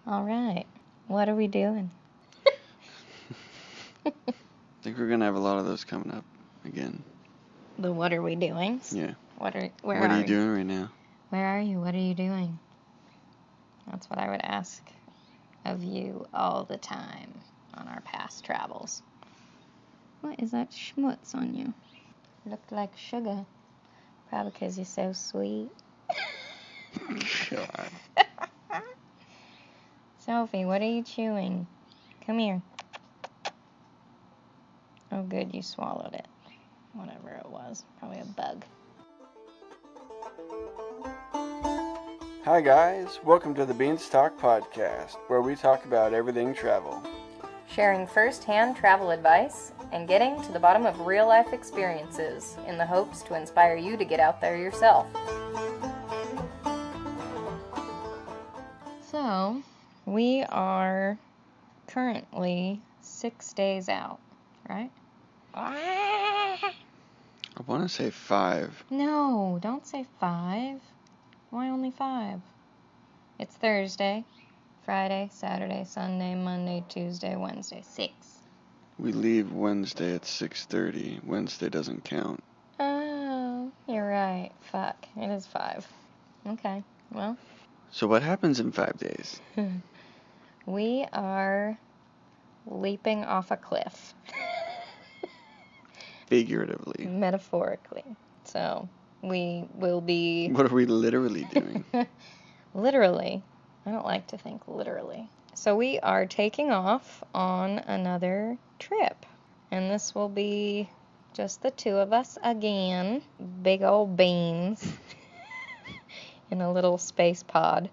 All right. What are we doing? I think we're going to have a lot of those coming up again. The what are we doing? Yeah. What are you doing right now? Where are you? What are you doing? That's what I would ask of you all the time on our past travels. What is that schmutz on you? Looked like sugar. Probably because you're so sweet. God. Sophie, what are you chewing? Come here. Oh, good, you swallowed it. Whatever it was. Probably a bug. Hi guys, welcome to the Beanstalk Podcast, where we talk about everything travel. Sharing first-hand travel advice and getting to the bottom of real-life experiences in the hopes to inspire you to get out there yourself. So, we are currently 6 days out, right? I want to say 5. No, don't say 5. Why only 5? It's Thursday, Friday, Saturday, Sunday, Monday, Tuesday, Wednesday. 6. We leave Wednesday at 6:30. Wednesday doesn't count. Oh, you're right. Fuck. It is 5. Okay, well. So what happens in 5 days? We are leaping off a cliff. Figuratively. Metaphorically. So, we will be... What are we literally doing? Literally. I don't like to think literally. So we are taking off on another trip. And this will be just the two of us again. Big old beans. In a little space pod.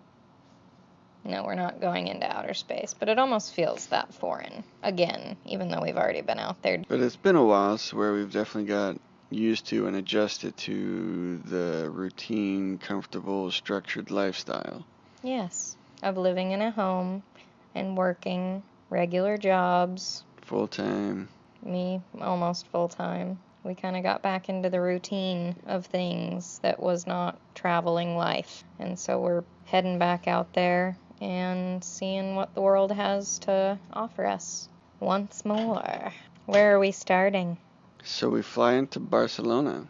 No, we're not going into outer space, but it almost feels that foreign. Again, even though we've already been out there. But it's been a while, so where we've definitely got used to and adjusted to the routine, comfortable, structured lifestyle. Yes, of living in a home and working regular jobs. Full-time. Me, almost full-time. We kind of got back into the routine of things that was not traveling life. And so we're heading back out there and seeing what the world has to offer us once more. Where are we starting? So we fly into Barcelona.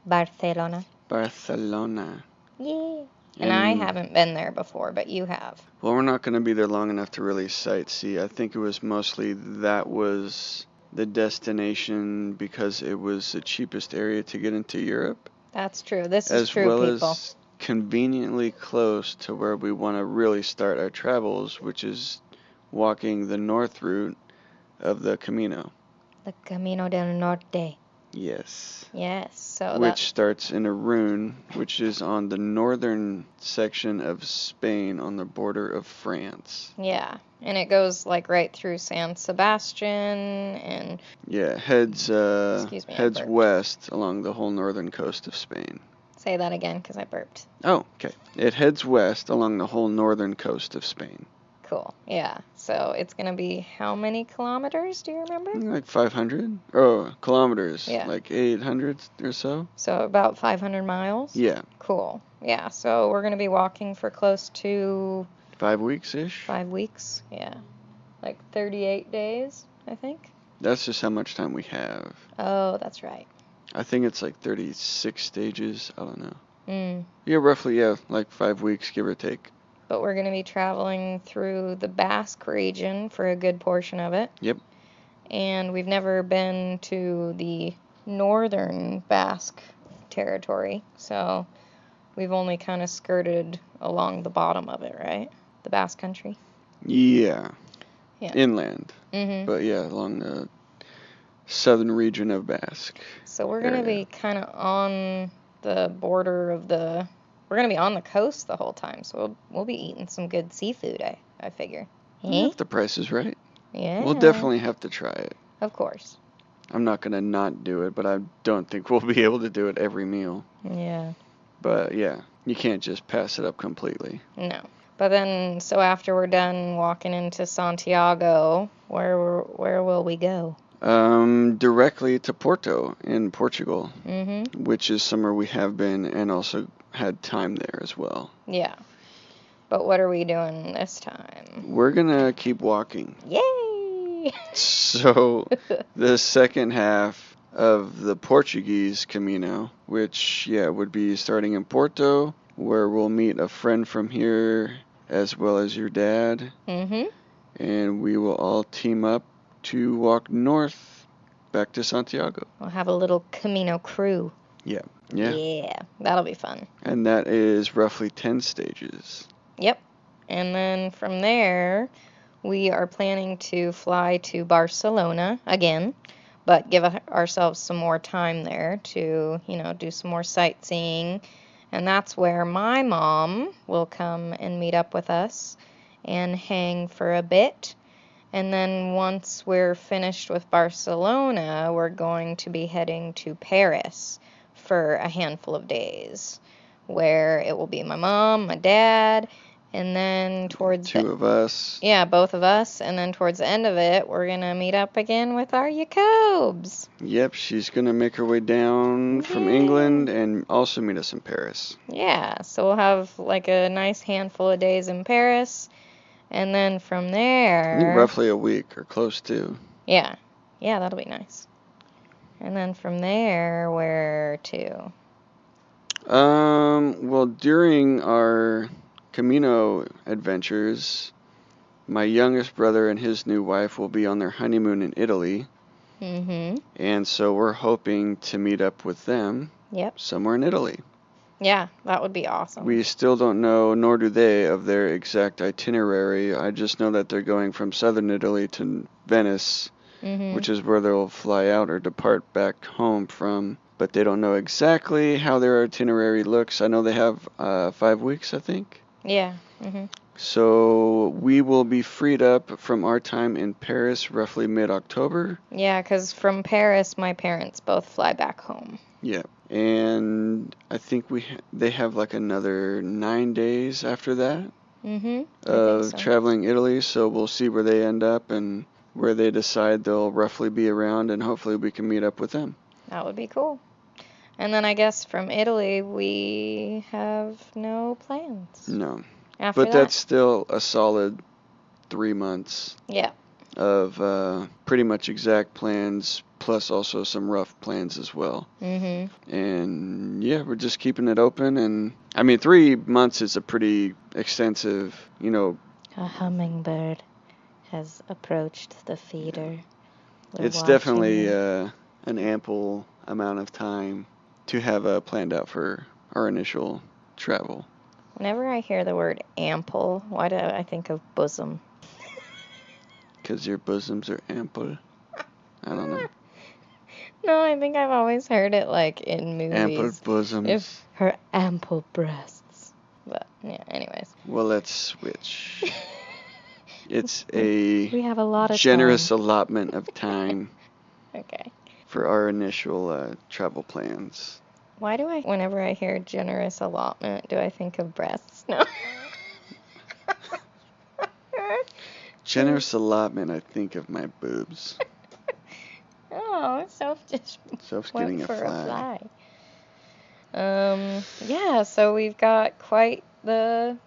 Barcelona. Yeah. And I haven't been there before, but you have. Well, we're not going to be there long enough to really sightsee. I think it was mostly that was the destination because it was the cheapest area to get into Europe. That's true. This is true, people. As well as conveniently close to where we want to really start our travels, which is walking the north route of the Camino. The Camino del Norte. Yes. Yes. So which starts in Irún, which is on the northern section of Spain on the border of France. Yeah. And it goes like right through San Sebastian and... Yeah, heads west along the whole northern coast of Spain. Say that again, because I burped. Oh, okay. It heads west along the whole northern coast of Spain. Cool. Yeah. So it's going to be how many kilometers, do you remember? Like 500. Oh, kilometers. Yeah. Like 800 or so. So about 500 miles? Yeah. Cool. Yeah. So we're going to be walking for close to... 5 weeks-ish? 5 weeks. Yeah. Like 38 days, I think. That's just how much time we have. Oh, that's right. I think it's like 36 stages. I don't know. Yeah, roughly, like 5 weeks, give or take. But we're going to be traveling through the Basque region for a good portion of it. Yep. And we've never been to the northern Basque territory, so we've only kind of skirted along the bottom of it, right? The Basque country. Yeah. Inland. But yeah, along the southern region of Basque. So we're going to be kind of on the border of the... We're going to be on the coast the whole time, so we'll be eating some good seafood, I figure. If the price is right. Yeah. We'll definitely have to try it. Of course. I'm not going to not do it, but I don't think we'll be able to do it every meal. Yeah. But yeah, you can't just pass it up completely. No. But then, so after we're done walking into Santiago, where will we go? Directly to Porto in Portugal, which is somewhere we have been and also had time there as well. Yeah. But what are we doing this time? We're going to keep walking. Yay! So the second half of the Portuguese Camino, which, would be starting in Porto, where we'll meet a friend from here as well as your dad. Mm-hmm. And we will all team up to walk north back to Santiago. We'll have a little Camino crew. Yeah. Yeah, that'll be fun. And that is roughly 10 stages. Yep. And then from there, we are planning to fly to Barcelona again, but give ourselves some more time there to, do some more sightseeing. And that's where my mom will come and meet up with us and hang for a bit. And then once we're finished with Barcelona, we're going to be heading to Paris for a handful of days, where it will be my mom, my dad, and then towards Two of us. Yeah, both of us. And then towards the end of it, we're going to meet up again with our Jacobs. Yep, she's going to make her way down from England and also meet us in Paris. Yeah, so we'll have like a nice handful of days in Paris. And then from there... I think roughly a week or close to. Yeah, that'll be nice. And then from there, where to? Well, during our Camino adventures, my youngest brother and his new wife will be on their honeymoon in Italy. Mm-hmm. And so we're hoping to meet up with them somewhere in Italy. Yeah, that would be awesome. We still don't know, nor do they, of their exact itinerary. I just know that they're going from southern Italy to Venice, which is where they'll fly out or depart back home from. But they don't know exactly how their itinerary looks. I know they have 5 weeks, I think. Yeah. Mm-hmm. So we will be freed up from our time in Paris roughly mid-October. Yeah, because from Paris, my parents both fly back home. Yeah. And I think they have like another 9 days after that of traveling Italy. So we'll see where they end up and where they decide they'll roughly be around, and hopefully we can meet up with them. That would be cool. And then I guess from Italy, we have no plans. No. After but that's still a solid 3 months. Yeah. Of pretty much exact plans, plus also some rough plans as well. Mm-hmm. And yeah, we're just keeping it open. And I mean, 3 months is a pretty extensive, A hummingbird has approached the feeder. It's definitely an ample amount of time to have planned out for our initial travel. Whenever I hear the word ample, why do I think of bosom? Because your bosoms are ample. I don't know. No, I think I've always heard it like in movies. Ample bosoms. If her ample breasts. But yeah, anyways. Well, let's switch. It's a we have a lot of generous time. allotment of time. Okay. For our initial travel plans. Why do whenever I hear generous allotment, do I think of breasts? No. Generous allotment, I think of my boobs. Oh, Soph's getting a fly. Yeah, so we've got quite the,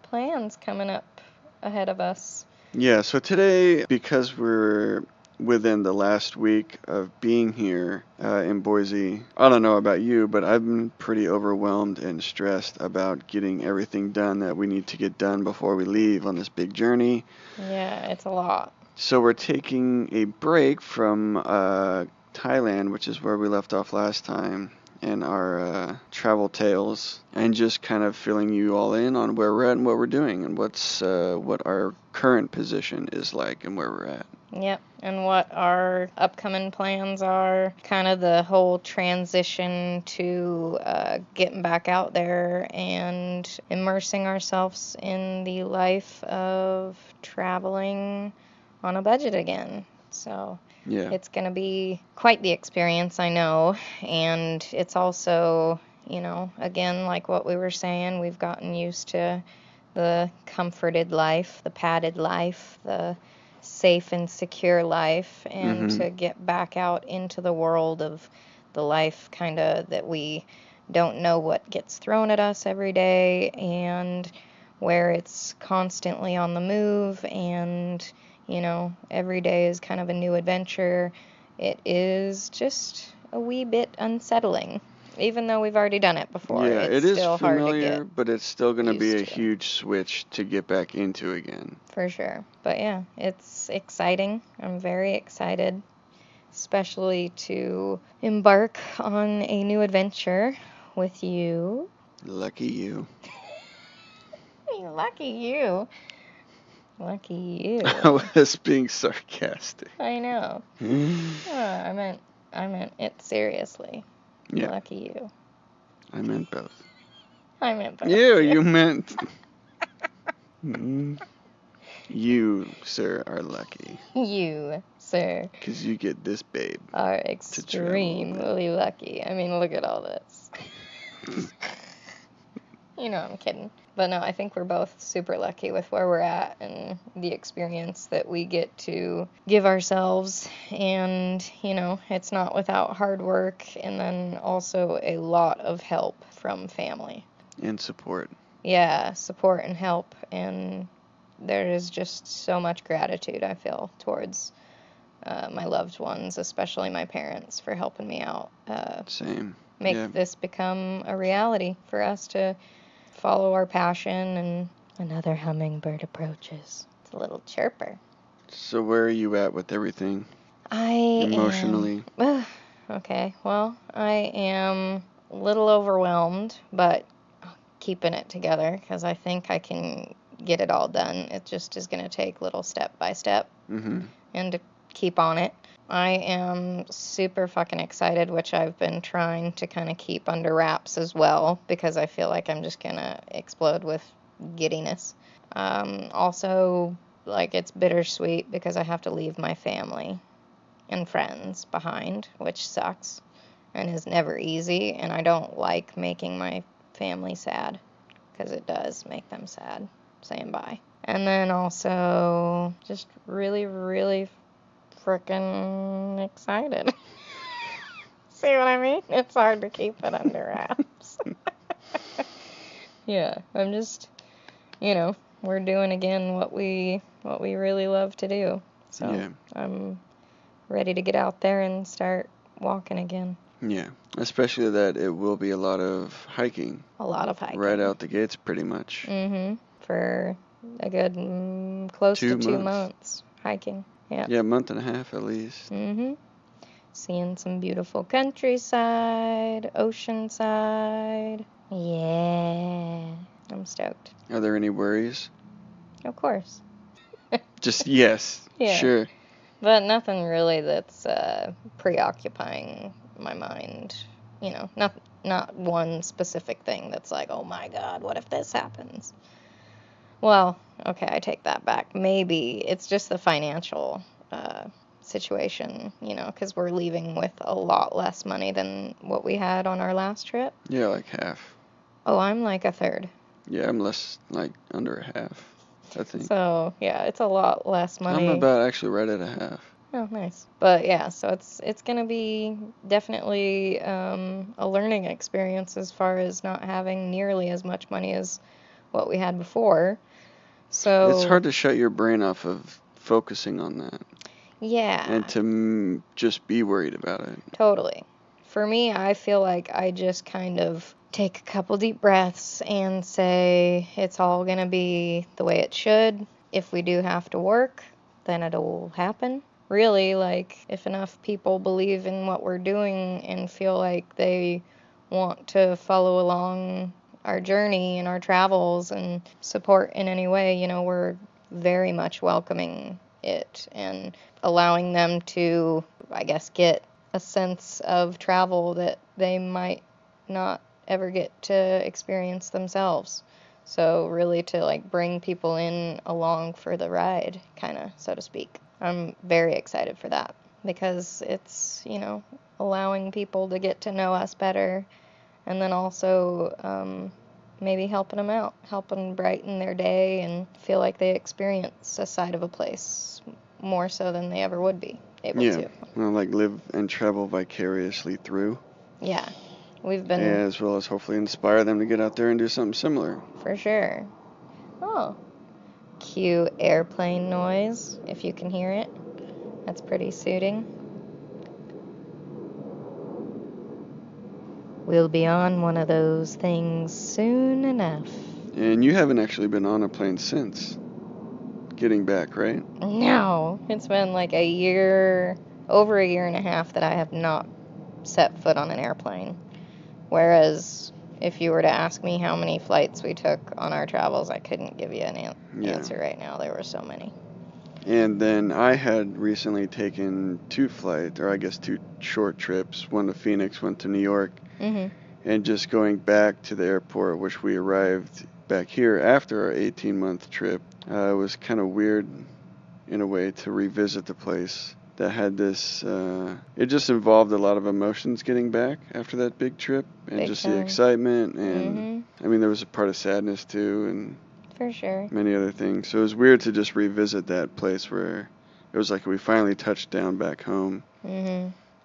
plans coming up ahead of us. Yeah, so today, because we're within the last week of being here in Boise, I don't know about you, but I've been pretty overwhelmed and stressed about getting everything done that we need to get done before we leave on this big journey. Yeah, it's a lot. So we're taking a break from Thailand, which is where we left off last time, in our travel tales, and just kind of filling you all in on where we're at and what we're doing and what our current position is like and where we're at. Yep, and what our upcoming plans are, kind of the whole transition to getting back out there and immersing ourselves in the life of traveling on a budget again. So yeah, it's going to be quite the experience, I know, and it's also, again, like what we were saying, we've gotten used to the comforted life, the padded life, the safe and secure life, and to get back out into the world of the life kind of that we don't know what gets thrown at us every day, and where it's constantly on the move and, every day is kind of a new adventure, it is just a wee bit unsettling. Even though we've already done it before, Yeah, it's it is still hard to familiar, get but it's still going to be used a to. huge switch to get back into again. For sure. But yeah, it's exciting. I'm very excited, especially to embark on a new adventure with you. Lucky you. Lucky you. Lucky you. I was being sarcastic. I know. I meant it seriously. Yeah. Lucky you. I meant both. I meant both. Yeah, you meant. You, sir, are lucky. You, sir. Because you get this babe. Are extremely lucky. I mean, look at all this. I'm kidding. But no, I think we're both super lucky with where we're at and the experience that we get to give ourselves. And, it's not without hard work and then also a lot of help from family. And support. Yeah, support and help. And there is just so much gratitude I feel towards my loved ones, especially my parents, for helping me out. Same. Make this become a reality for us to follow our passion. And another hummingbird approaches. It's a little chirper. So where are you at with everything? Emotionally. Okay, well, I am a little overwhelmed, but keeping it together because I think I can get it all done. It just is going to take little step by step and to keep on it. I am super fucking excited, which I've been trying to kind of keep under wraps as well because I feel like I'm just going to explode with giddiness. Also, like, it's bittersweet because I have to leave my family and friends behind, which sucks and is never easy, and I don't like making my family sad because it does make them sad saying bye. And then also just really, really freaking excited. See what I mean? It's hard to keep it under wraps. Yeah, I'm just, we're doing again what we really love to do. So yeah. I'm ready to get out there and start walking again. Yeah, especially that it will be a lot of hiking. A lot of hiking. Right out the gates, pretty much. For a good close to 2 months hiking. Yeah. Yeah, a month and a half at least. Seeing some beautiful countryside, oceanside. Yeah. I'm stoked. Are there any worries? Of course. Just yes. Yeah. Sure. But nothing really that's preoccupying my mind. Not one specific thing that's like, oh my God, what if this happens? Well, okay, I take that back. Maybe it's just the financial situation, because we're leaving with a lot less money than what we had on our last trip. Yeah, like half. Oh, I'm like a third. Yeah, I'm like under a half, I think. So, yeah, it's a lot less money. I'm about actually right at a half. Oh, nice. But yeah, so it's going to be definitely a learning experience as far as not having nearly as much money as what we had before. So it's hard to shut your brain off of focusing on that. Yeah. And to just be worried about it. Totally. For me, I feel like I just kind of take a couple deep breaths and say it's all going to be the way it should. If we do have to work, then it'll happen. Really, like, if enough people believe in what we're doing and feel like they want to follow along our journey and our travels and support in any way, we're very much welcoming it and allowing them to, I guess, get a sense of travel that they might not ever get to experience themselves. So really to, like, bring people in along for the ride, kind of, so to speak. I'm very excited for that because it's, allowing people to get to know us better and then also maybe helping them out, helping brighten their day and feel like they experience a side of a place more so than they ever would be able to. Well, like live and travel vicariously through. Yeah. We've been... As well as hopefully inspire them to get out there and do something similar. For sure. Oh. Cue airplane noise, if you can hear it. That's pretty soothing. We'll be on one of those things soon enough. And you haven't actually been on a plane since getting back, right? No, it's been like a year, over a year and a half that I have not set foot on an airplane. Whereas if you were to ask me how many flights we took on our travels, I couldn't give you an answer right now. There were so many. And then I had recently taken 2 flights, or I guess 2 short trips, one to Phoenix, one to New York. Mm-hmm. And just going back to the airport, which we arrived back here after our 18-month trip, it was kind of weird in a way to revisit the place that had this, it just involved a lot of emotions getting back after that big trip, and Big just time. the excitement, and I mean, there was a part of sadness too, and For sure. many other things. So it was weird to just revisit that place where it was like we finally touched down back home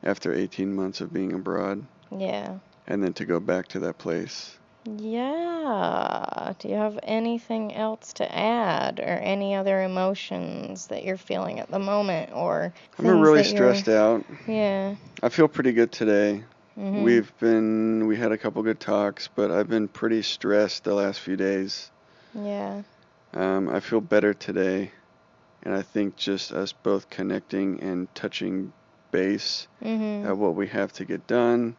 after 18 months of being abroad. Yeah. And then to go back to that place. Yeah. Do you have anything else to add, or any other emotions that you're feeling at the moment, or I'm things really that stressed out. Yeah. I feel pretty good today. Mm-hmm. We had a couple good talks, but I've been pretty stressed the last few days. Yeah. I feel better today, and I think just us both connecting and touching base at what we have to get done.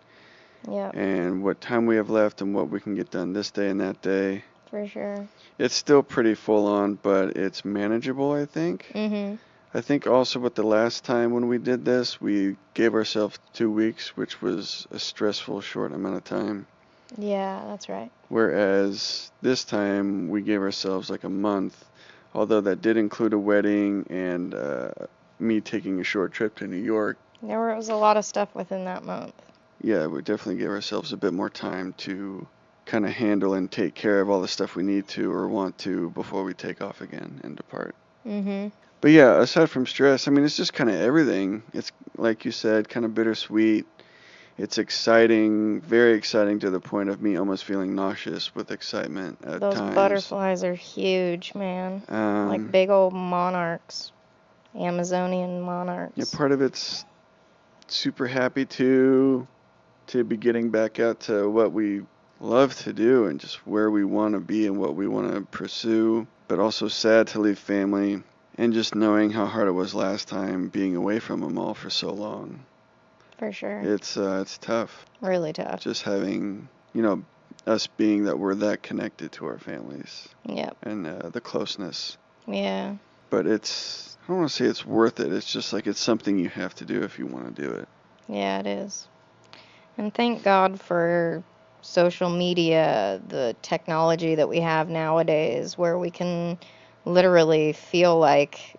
Yep. And what time we have left and what we can get done this day and that day. For sure. It's still pretty full on, but it's manageable, I think. I think also with the last time when we did this, we gave ourselves 2 weeks, which was a stressful short amount of time. Yeah, that's right. Whereas this time we gave ourselves like a month, although that did include a wedding and me taking a short trip to New York. There was a lot of stuff within that month. Yeah, we definitely gave ourselves a bit more time to kind of handle and take care of all the stuff we need to or want to before we take off again and depart. But yeah, aside from stress, I mean, it's just kind of everything. It's, like you said, kind of bittersweet. It's exciting, very exciting to the point of me almost feeling nauseous with excitement at Those times. butterflies are huge, man. Like big old monarchs. Amazonian monarchs. Yeah, part of it's super happy to be getting back out to what we love to do and just where we want to be and what we want to pursue, but also sad to leave family and just knowing how hard it was last time being away from them all for so long. For sure. It's tough. Really tough. Just having, us being that we're that connected to our families. Yep. And the closeness. Yeah. But I don't want to say it's worth it. It's just like it's something you have to do if you want to do it. Yeah, it is. And thank God for social media, the technology that we have nowadays, where we can literally feel like,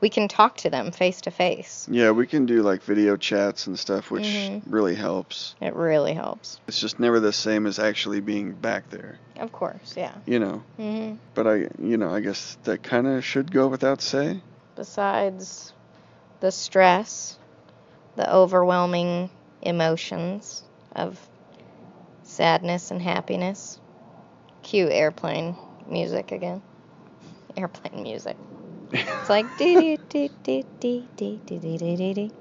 we can talk to them face to face. Yeah, we can do like video chats and stuff, which really helps. It really helps. It's just never the same as actually being back there. Of course, yeah. But I guess that kind of should go without say. Besides the stress, the overwhelming emotions of sadness and happiness. Cue airplane music again. Airplane music. It's like dee dee dee dee dee dee dee dee dee dee.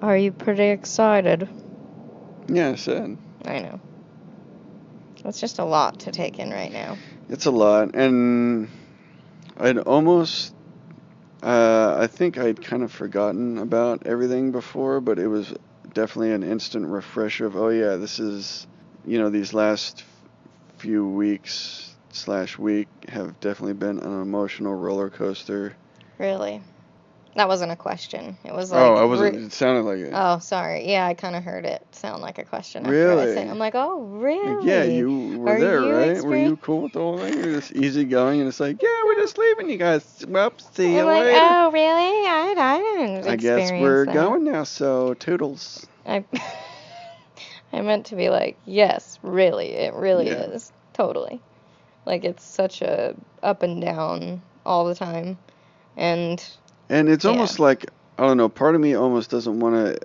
Are you pretty excited? Yeah, I said. I know. It's just a lot to take in right now. It's a lot, and I'd almost I think I'd kind of forgotten about everything before, but it was definitely an instant refresher of, oh yeah, this is, these last few weeks / week have definitely been an emotional roller coaster. Really? That wasn't a question. It was like... Oh, I wasn't, it sounded like it. Oh, sorry. Yeah, I kind of heard it sound like a question. Really? I'm like, oh, really? Yeah, you were there, right? Were you cool with the whole thing? You're just easygoing, and it's like, yeah, we're just leaving you guys. Well, see you later. Oh, really? I didn't I guess we're that. going now, so toodles. I meant to be like, yes, really. It really is. Totally. Like, it's such a up and down all the time. And it's almost like, I don't know, part of me almost doesn't want to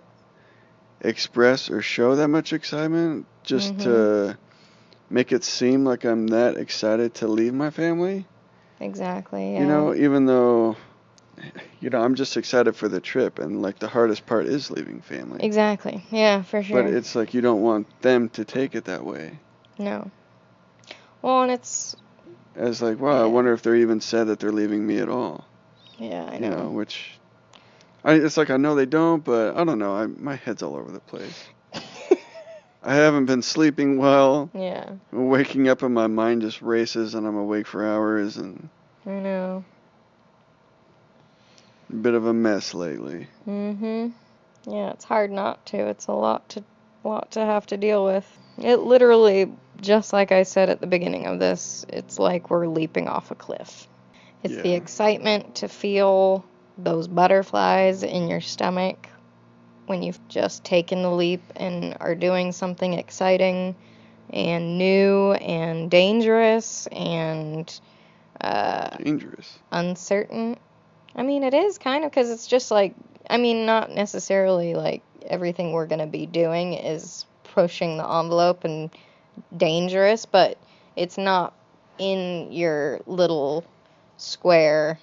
express or show that much excitement just to make it seem like I'm that excited to leave my family. Exactly, yeah. You know, even though, I'm just excited for the trip, and like the hardest part is leaving family. Exactly, yeah, for sure. But it's like you don't want them to take it that way. No. Well, and it's... As like, wow, I wonder if they're even sad that they're leaving me at all. Yeah, I know. Which, it's like I know they don't, but I don't know. My head's all over the place. I haven't been sleeping well. Yeah. Waking up and my mind just races, and I'm awake for hours, and I know. a bit of a mess lately. Yeah, it's hard not to. It's a lot to have to deal with. It literally, just like I said at the beginning of this, it's like we're leaping off a cliff. It's the excitement to feel those butterflies in your stomach when you've just taken the leap and are doing something exciting and new and dangerous and dangerous. Uncertain. I mean, it is kind of, because it's just like, I mean, not necessarily like everything we're going to be doing is pushing the envelope and dangerous, but it's not in your little square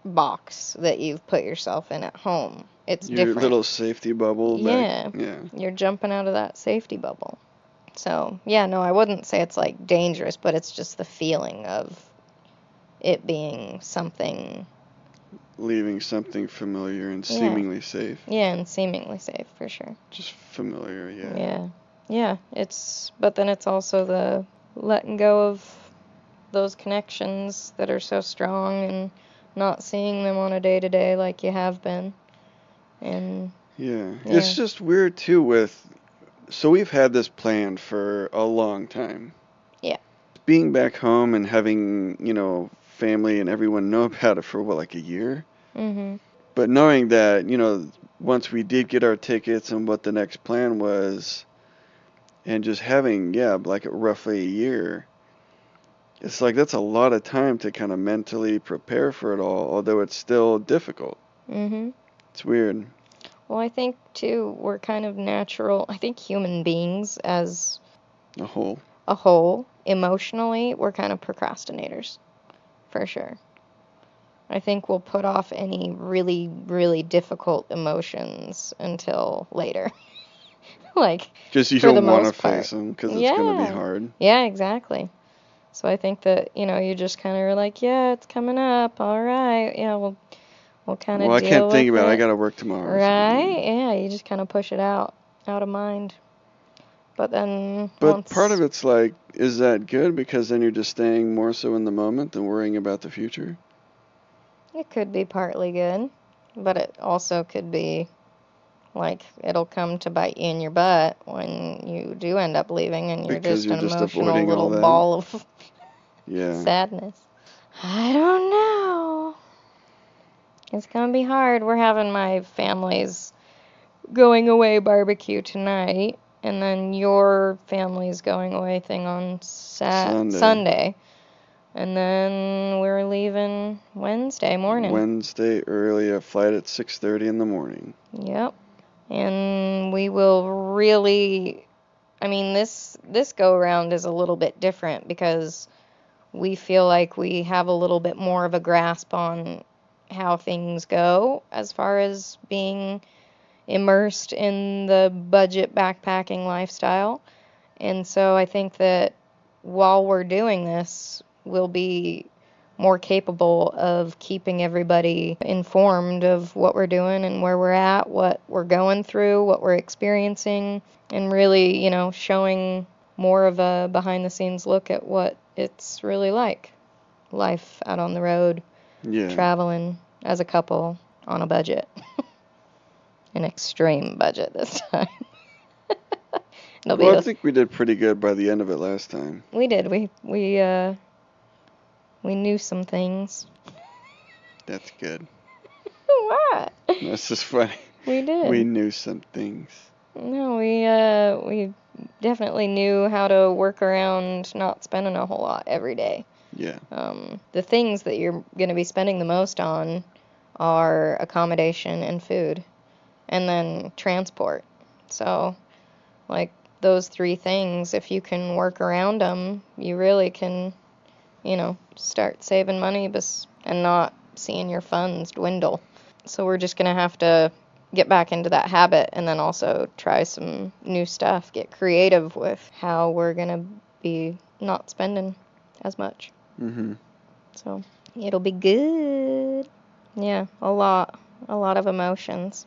box that you've put yourself in at home. It's Your different. little safety bubble. Yeah. You're jumping out of that safety bubble. So, yeah, no, I wouldn't say it's like dangerous, but it's just the feeling of it being something. Leaving something familiar and seemingly safe. Yeah, and seemingly safe, for sure. Just familiar, Yeah, but then it's also the letting go of those connections that are so strong and not seeing them on a day-to-day like you have been. And it's just weird too so we've had this planned for a long time. Yeah. Being back home and having, family and everyone know about it for like a year. But knowing that, once we did get our tickets and what the next plan was, and just having, like roughly a year, it's like that's a lot of time to kind of mentally prepare for it all, although it's still difficult. It's weird. Well, I think, too, we're kind of natural. I think human beings as a whole, emotionally, we're kind of procrastinators, for sure. I think we'll put off any really, really difficult emotions until later. Like, because you don't want to face them because it's going to be hard. Yeah, exactly. So I think that, you just kind of are like, yeah, it's coming up. All right. Yeah, we'll kind of deal with it. Well, I can't think about it. I got to work tomorrow. Right? Yeah, you just kind of push it out of mind. But then part of it's like, is that good? Because then you're just staying more so in the moment than worrying about the future? It could be partly good, but it also could be like it'll come to bite you in your butt when you do end up leaving and you're just an emotional little ball of sadness. I don't know. It's going to be hard. We're having my family's going away barbecue tonight, and then your family's going away thing on Sunday. And then we're leaving Wednesday morning. Wednesday early, a flight at 6:30 in the morning. Yep. And we will really, I mean, this go-around is a little bit different because we feel like we have a little bit more of a grasp on how things go as far as being immersed in the budget backpacking lifestyle. And so I think that while we're doing this, we'll be more capable of keeping everybody informed of what we're doing and where we're at, what we're going through, what we're experiencing, and really, showing more of a behind-the-scenes look at what it's really like. Life out on the road, traveling as a couple on a budget. An extreme budget this time. I think we did pretty good by the end of it last time. We did. We knew some things. That's good. What? That's just funny. We did. We knew some things. No, we definitely knew how to work around not spending a whole lot every day. Yeah. The things that you're going to be spending the most on are accommodation and food, and then transport. So, like, those 3 things, if you can work around them, you really can, start saving money and not seeing your funds dwindle. So we're just going to have to get back into that habit and then also try some new stuff, get creative with how we're going to be not spending as much. So it'll be good. Yeah, a lot of emotions.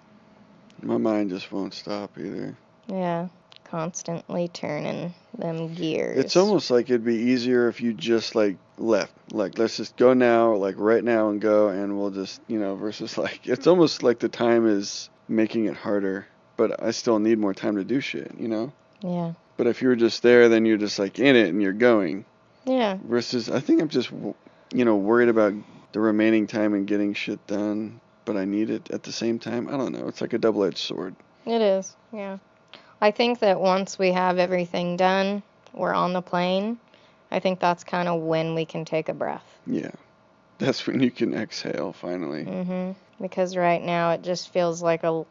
My mind just won't stop either. Yeah, constantly turning them gears. It's almost like it'd be easier if you just left. Let's just go now, right now and go, and we'll just, versus it's almost like the time is making it harder, but I still need more time to do shit, Yeah. But if you're just there, then you're just in it and you're going. Yeah. Versus, I think I'm just, worried about the remaining time and getting shit done, but I need it at the same time. I don't know. It's like a double-edged sword. It is, yeah. I think that once we have everything done, we're on the plane, I think that's kind of when we can take a breath. Yeah. That's when you can exhale, finally. Because right now it just feels like a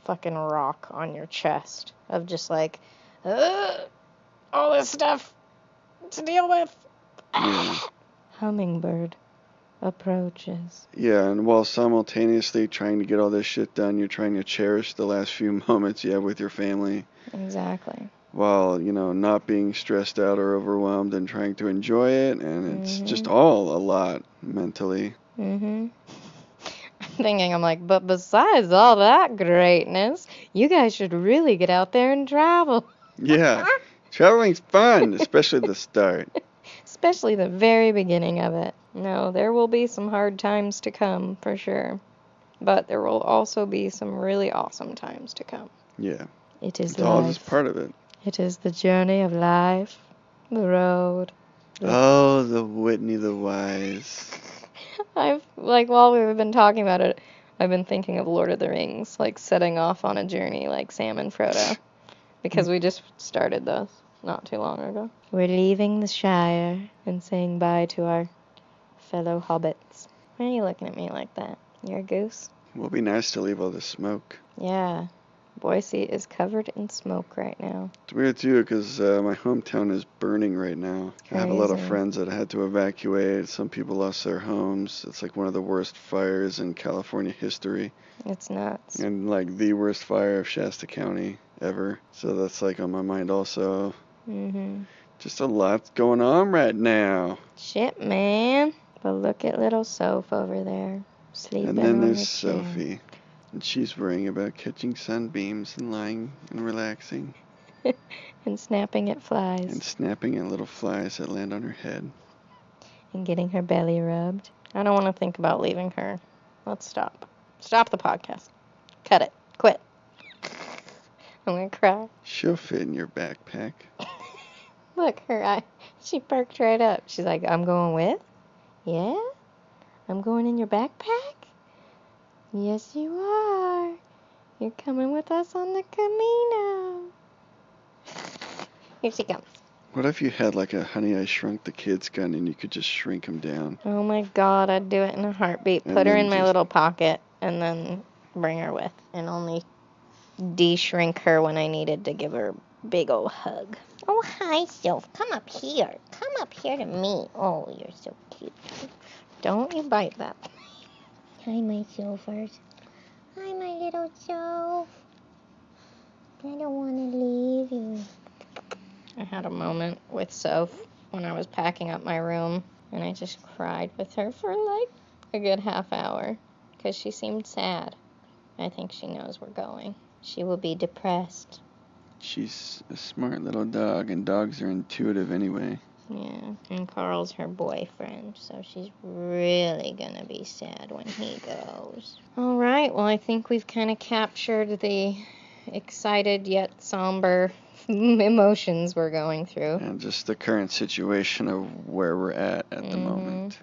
fucking rock on your chest of just all this stuff to deal with. Yeah. Hummingbird approaches. Yeah, and while simultaneously trying to get all this shit done, you're trying to cherish the last few moments you have with your family. Exactly. While, not being stressed out or overwhelmed and trying to enjoy it, and it's just all a lot mentally. I'm thinking, I'm like, but besides all that greatness, you guys should really get out there and travel. Yeah, traveling's fun, especially the start. Especially the very beginning of it. No, there will be some hard times to come, for sure. But there will also be some really awesome times to come. Yeah. It is it's life. all just part of it. It is the journey of life, the road. The Whitney the Wise. While we've been talking about it, I've been thinking of Lord of the Rings, setting off on a journey like Sam and Frodo. Because we just started those not too long ago. We're leaving the Shire and saying bye to our fellow hobbits. Why are you looking at me like that? You're a goose? Will be nice to leave all this smoke. Yeah. Boise is covered in smoke right now. It's weird too, because my hometown is burning right now. Crazy. I have a lot of friends that had to evacuate. Some people lost their homes. It's one of the worst fires in California history. It's nuts. And the worst fire of Shasta County ever. So that's on my mind also. Just a lot going on right now. Shit, man. But look at little Soph over there, sleeping on the chair. And then there's Sophie. And she's worrying about catching sunbeams and lying and relaxing. And snapping at flies. And snapping at little flies that land on her head. And getting her belly rubbed. I don't want to think about leaving her. Let's stop. Stop the podcast. Cut it. Quit. I'm going to cry. She'll fit in your backpack. Look, her eye. She perked right up. She's like, I'm going with? Yeah? I'm going in your backpack? Yes, you are. You're coming with us on the Camino. Here she comes. What if you had a Honey, I Shrunk the Kids gun and you could just shrink them down? Oh my God, I'd do it in a heartbeat. Put her in my little pocket and then bring her with. And only de-shrink her when I needed to give her a big old hug. Oh, hi, Soph. Come up here. Come up here to me. Oh, you're so cute. Don't you bite that. Hi, my Sophers. Hi, my little Soph. I don't want to leave you. I had a moment with Soph when I was packing up my room, and I just cried with her for a good half hour because she seemed sad. I think she knows we're going. She will be depressed. She's a smart little dog, and dogs are intuitive anyway. Yeah, and Carl's her boyfriend, so she's really gonna be sad when he goes. All right, well, I think we've kind of captured the excited yet somber emotions we're going through. And just the current situation of where we're at the moment.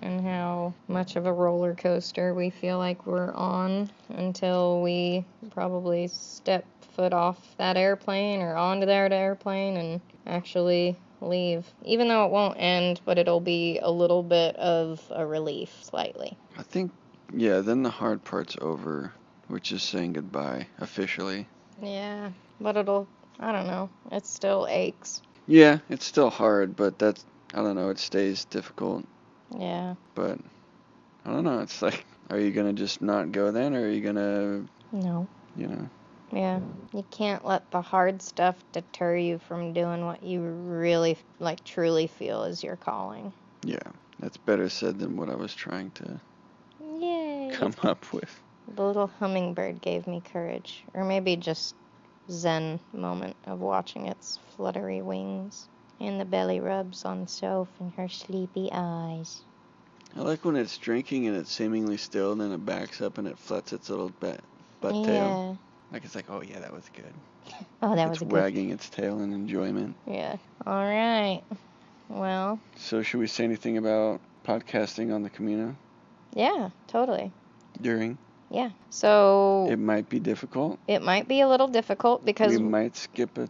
And how much of a roller coaster we feel like we're on until we probably step foot off that airplane or onto that airplane and actually leave. Even though it won't end, but it'll be a little bit of a relief, slightly. I think, yeah, then the hard part's over, which is saying goodbye, officially. Yeah, but I don't know, it still aches. Yeah, it's still hard, but I don't know, it stays difficult. Yeah. But, I don't know, it's like, are you gonna just not go then, or are you gonna, No. you know? Yeah. You can't let the hard stuff deter you from doing what you really, like, truly feel is your calling. Yeah, that's better said than what I was trying to Yay. come up with. The little hummingbird gave me courage. Or maybe just zen moment of watching its fluttery wings and the belly rubs on Soph and her sleepy eyes. I like when it's drinking and it's seemingly still, and then it backs up and it flets its little butt tail. Yeah. Like, it's like, oh yeah, that was good. Oh, that was It's a good. wagging its tail in enjoyment. Yeah. All right. Well, So should we say anything about podcasting on the Camino yeah, totally. during? Yeah. So It might be difficult. it might be a little difficult because We might skip a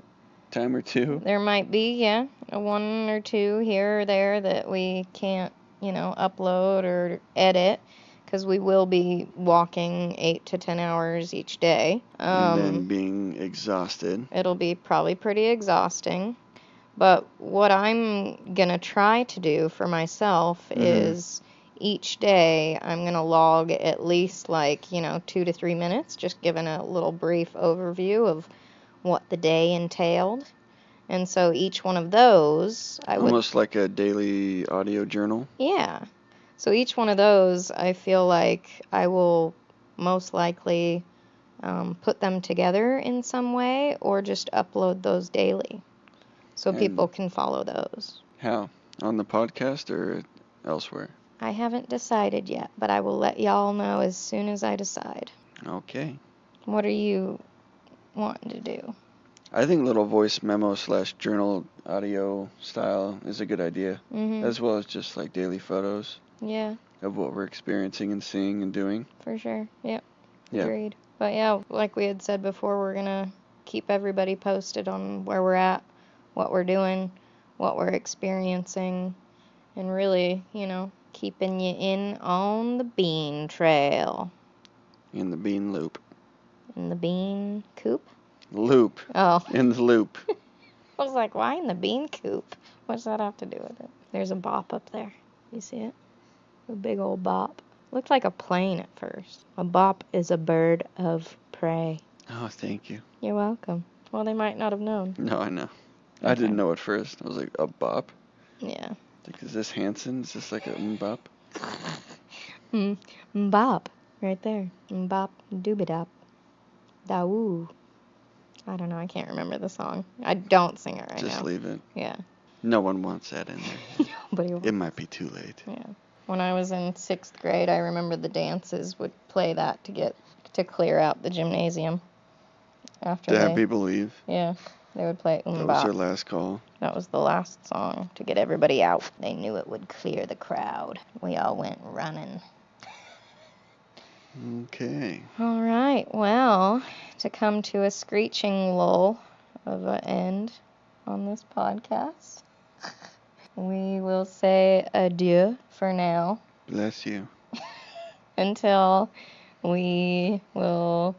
time or two. there might be, yeah, a one or two here or there that we can't, upload or edit because we will be walking 8 to 10 hours each day. And then being exhausted. It'll be probably pretty exhausting. But what I'm going to try to do for myself is each day I'm going to log at least 2 to 3 minutes, just giving a little brief overview of what the day entailed. And so each one of those, Almost like a daily audio journal. Yeah. So each one of those, I feel like I will most likely put them together in some way or just upload those daily so people can follow those. How? On the podcast or elsewhere? I haven't decided yet, but I will let y'all know as soon as I decide. Okay. What are you wanting to do? I think little voice memo / journal audio style is a good idea, as well as just like daily photos. Yeah. Of what we're experiencing and seeing and doing. For sure. Yep. Yeah. Agreed. But yeah, like we had said before, we're gonna keep everybody posted on where we're at, what we're doing, what we're experiencing, and really, keeping you in on the bean trail. In the bean loop. In the bean coop? Loop. Oh. In the loop. I was like, why in the bean coop? What does that have to do with it? There's a bop up there. You see it? A big old bop. Looked like a plane at first. A bop is a bird of prey. Oh, thank you. You're welcome. Well, they might not have known. No, I know. Okay. I didn't know at first. I was like, a bop? Yeah. Like, is this Hanson? Is this like a bop? Bop. Right there. Bop doobidop. Dawoo. I don't know. I can't remember the song. I don't sing it right now. Just leave it. Yeah. No one wants that in there. Nobody wants. It might be too late. Yeah. When I was in 6th grade, I remember the dances would play that to clear out the gymnasium. After To have people leave. Yeah. They would play That was their last call. That was the last song to get everybody out. They knew it would clear the crowd. We all went running. Okay. All right. Well, to come to a screeching lull of an end on this podcast, we will say adieu for now. Bless you. Until we will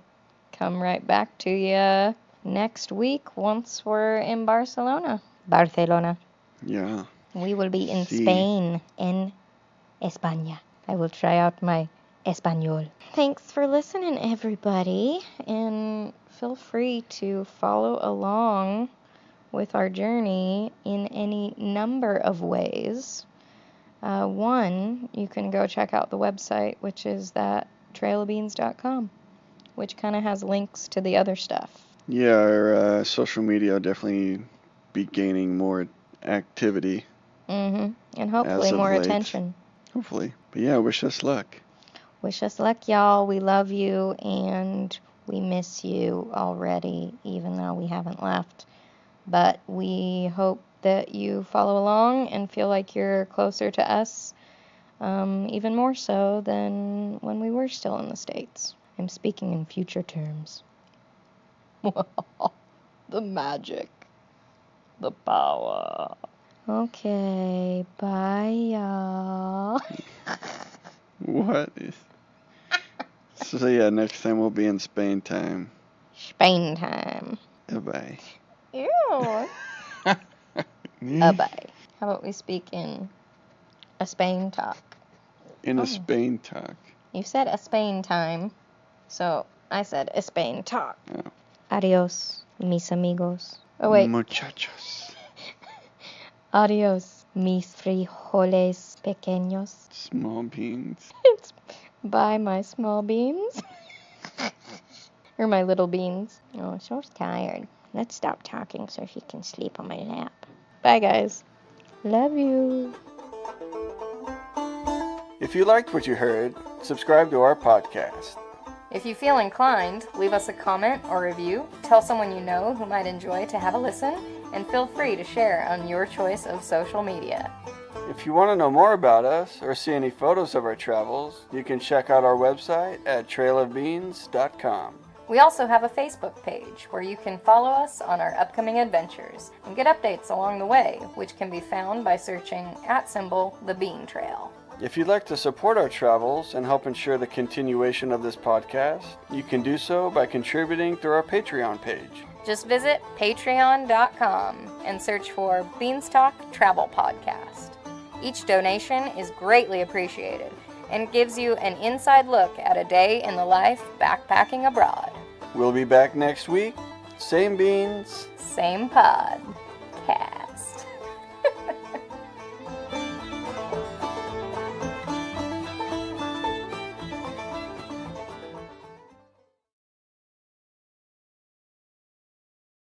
come right back to you next week once we're in Barcelona. Yeah. We will be in Spain, in España. I will try out my Espanol. Thanks for listening, everybody, and feel free to follow along with our journey in any number of ways. One, you can go check out the website, which is that trailofbeans.com, which kind of has links to the other stuff. Yeah, our social media will definitely be gaining more activity. And hopefully more attention. Hopefully. But yeah, wish us luck. Wish us luck, y'all. We love you, and we miss you already, even though we haven't left. But we hope that you follow along and feel like you're closer to us, even more so than when we were still in the States. I'm speaking in future terms. The magic. The power. Okay, bye, y'all. What? So yeah, next time we'll be in Spain time. Spain time. Bye. Ew. Bye. How about we speak in a Spain talk? In a Spain talk. You said a Spain time, so I said a Spain talk. Oh. Adios, mis amigos. Oh, wait. Muchachos. Adios, mis frijoles pequeños. Small beans. It's bye, my small beans. Or my little beans. Oh, so tired. Let's stop talking so he can sleep on my lap. Bye, guys. Love you. If you liked what you heard, subscribe to our podcast. If you feel inclined, leave us a comment or review, tell someone you know who might enjoy to have a listen, and feel free to share on your choice of social media. If you want to know more about us or see any photos of our travels, you can check out our website at trailofbeans.com. We also have a Facebook page where you can follow us on our upcoming adventures and get updates along the way, which can be found by searching @the Bean Trail. If you'd like to support our travels and help ensure the continuation of this podcast, you can do so by contributing through our Patreon page. Just visit patreon.com and search for Beanstalk Travel Podcast. Each donation is greatly appreciated and gives you an inside look at a day in the life backpacking abroad. We'll be back next week. Same beans. Same pod.